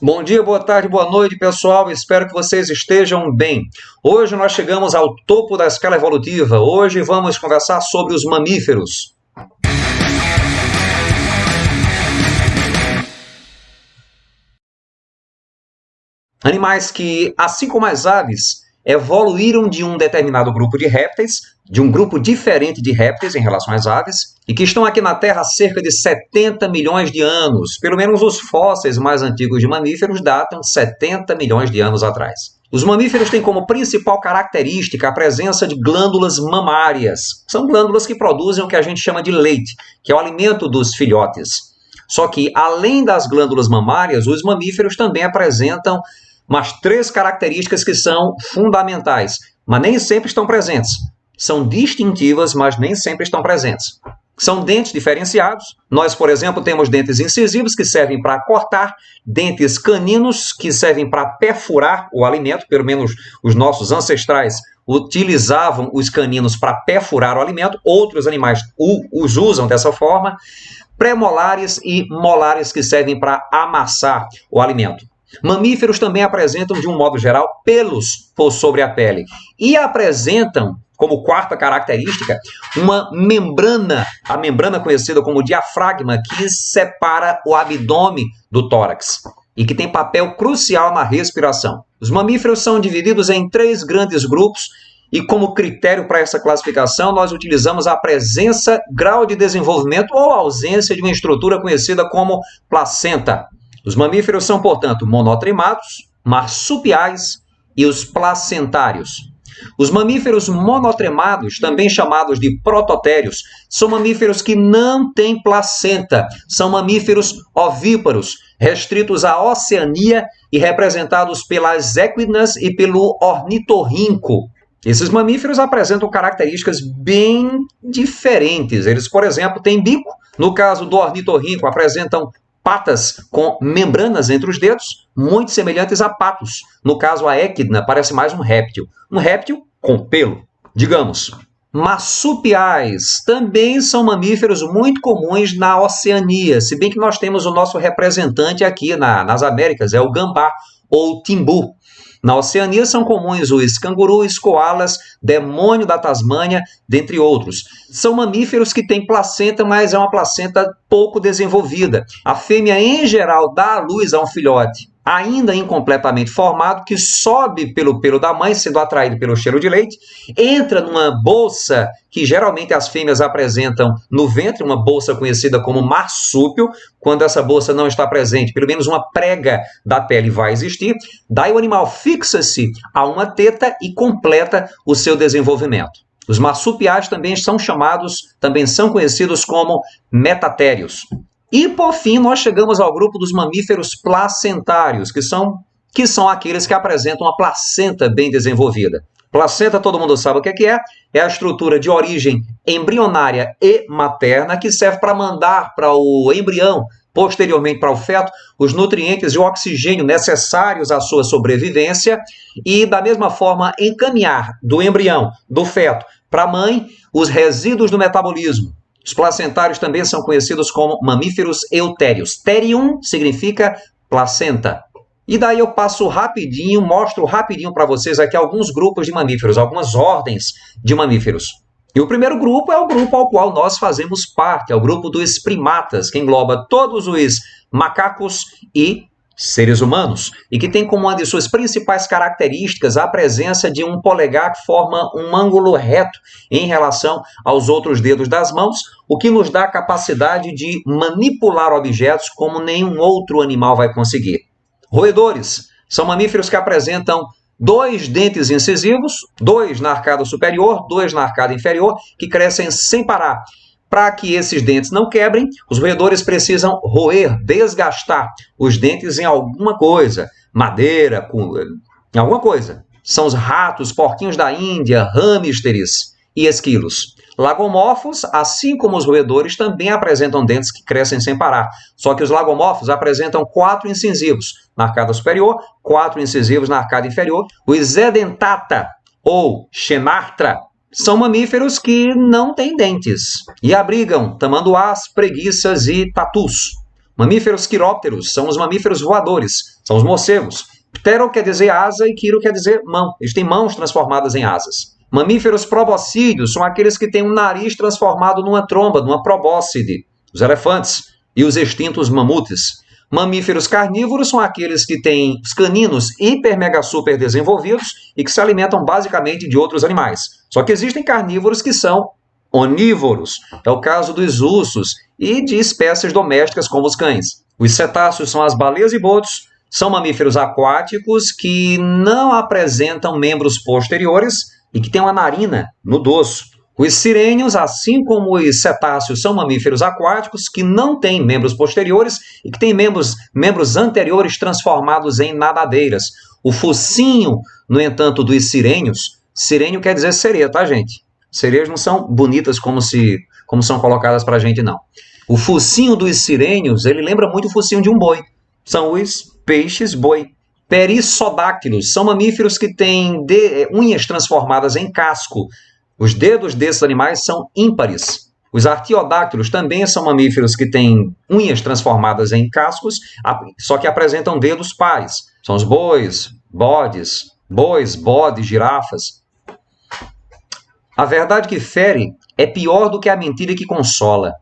Bom dia, boa tarde, boa noite, pessoal. Espero que vocês estejam bem. Hoje nós chegamos ao topo da escala evolutiva. Hoje vamos conversar sobre os mamíferos. Animais que, assim como as aves, evoluíram de um determinado grupo de répteis, de um grupo diferente de répteis em relação às aves, e que estão aqui na Terra há cerca de 70 milhões de anos. Pelo menos os fósseis mais antigos de mamíferos datam 70 milhões de anos atrás. Os mamíferos têm como principal característica a presença de glândulas mamárias. São glândulas que produzem o que a gente chama de leite, que é o alimento dos filhotes. Só que, além das glândulas mamárias, os mamíferos também apresentam umas 3 características que são fundamentais, mas nem sempre estão presentes. São distintivas, mas nem sempre estão presentes. São dentes diferenciados. Nós, por exemplo, temos dentes incisivos que servem para cortar, dentes caninos que servem para perfurar o alimento, pelo menos os nossos ancestrais utilizavam os caninos para perfurar o alimento, outros animais os usam dessa forma. Premolares e molares que servem para amassar o alimento. Mamíferos também apresentam, de um modo geral, pelos por sobre a pele e apresentam, como quarta característica, uma membrana, a membrana conhecida como diafragma, que separa o abdômen do tórax e que tem papel crucial na respiração. Os mamíferos são divididos em 3 grandes grupos e, como critério para essa classificação, nós utilizamos a presença, grau de desenvolvimento ou ausência de uma estrutura conhecida como placenta. Os mamíferos são, portanto, monotremados, marsupiais e os placentários. Os mamíferos monotremados, também chamados de prototérios, são mamíferos que não têm placenta. São mamíferos ovíparos, restritos à Oceania e representados pelas equinas e pelo ornitorrinco. Esses mamíferos apresentam características bem diferentes. Eles, por exemplo, têm bico. No caso do ornitorrinco, apresentam patas com membranas entre os dedos, muito semelhantes a patos. No caso, a equidna parece mais um réptil com pelo. Digamos, marsupiais também são mamíferos muito comuns na Oceania, se bem que nós temos o nosso representante aqui nas Américas, é o gambá ou timbu. Na Oceania são comuns os cangurus, koalas, demônio da Tasmânia, dentre outros. São mamíferos que têm placenta, mas é uma placenta pouco desenvolvida. A fêmea, em geral, dá à luz a um filhote ainda incompletamente formado, que sobe pelo pelo da mãe, sendo atraído pelo cheiro de leite, entra numa bolsa que geralmente as fêmeas apresentam no ventre, uma bolsa conhecida como marsúpio. Quando essa bolsa não está presente, pelo menos uma prega da pele vai existir. Daí o animal fixa-se a uma teta e completa o seu desenvolvimento. Os marsupiais também são conhecidos como metatérios. E, por fim, nós chegamos ao grupo dos mamíferos placentários, que são aqueles que apresentam uma placenta bem desenvolvida. Placenta, todo mundo sabe o que é. É a estrutura de origem embrionária e materna que serve para mandar para o embrião, posteriormente para o feto, os nutrientes e o oxigênio necessários à sua sobrevivência e, da mesma forma, encaminhar do embrião, do feto, para a mãe, os resíduos do metabolismo. Os placentários também são conhecidos como mamíferos eutérios. Terium significa placenta. E daí eu mostro rapidinho para vocês aqui alguns grupos de mamíferos, algumas ordens de mamíferos. E o primeiro grupo é o grupo ao qual nós fazemos parte, é o grupo dos primatas, que engloba todos os macacos e seres humanos, e que tem como uma de suas principais características a presença de um polegar que forma um ângulo reto em relação aos outros dedos das mãos, o que nos dá a capacidade de manipular objetos como nenhum outro animal vai conseguir. Roedores são mamíferos que apresentam 2 dentes incisivos, 2 na arcada superior, 2 na arcada inferior, que crescem sem parar. Para que esses dentes não quebrem, os roedores precisam roer, desgastar os dentes em alguma coisa, madeira, em alguma coisa. São os ratos, porquinhos da Índia, hamsters e esquilos. Lagomorfos, assim como os roedores, também apresentam dentes que crescem sem parar. Só que os lagomorfos apresentam 4 incisivos na arcada superior, 4 incisivos na arcada inferior. Os edentata, ou xenartra, são mamíferos que não têm dentes e abrigam tamanduás, preguiças e tatus. Mamíferos quirópteros são os mamíferos voadores, são os morcegos. Ptero quer dizer asa e quiro quer dizer mão. Eles têm mãos transformadas em asas. Mamíferos probóscideos são aqueles que têm um nariz transformado numa tromba, numa probóscide, os elefantes e os extintos mamutes. Mamíferos carnívoros são aqueles que têm os caninos hiper, mega, super desenvolvidos e que se alimentam basicamente de outros animais. Só que existem carnívoros que são onívoros. É o caso dos ursos e de espécies domésticas como os cães. Os cetáceos são as baleias e botos, são mamíferos aquáticos que não apresentam membros posteriores e que têm uma narina no dorso. Os sirênios, assim como os cetáceos, são mamíferos aquáticos que não têm membros posteriores e que têm membros anteriores transformados em nadadeiras. O focinho, no entanto, dos sirênios, sirênio quer dizer sereia, tá, gente? Sereias não são bonitas como são colocadas para a gente, não. O focinho dos sirênios, ele lembra muito o focinho de um boi. São os peixes boi. Perissodáctilos são mamíferos que têm unhas transformadas em casco. Os dedos desses animais são ímpares. Os artiodáctilos também são mamíferos que têm unhas transformadas em cascos, só que apresentam dedos pares. São os bois, bodes, girafas. A verdade que fere é pior do que a mentira que consola.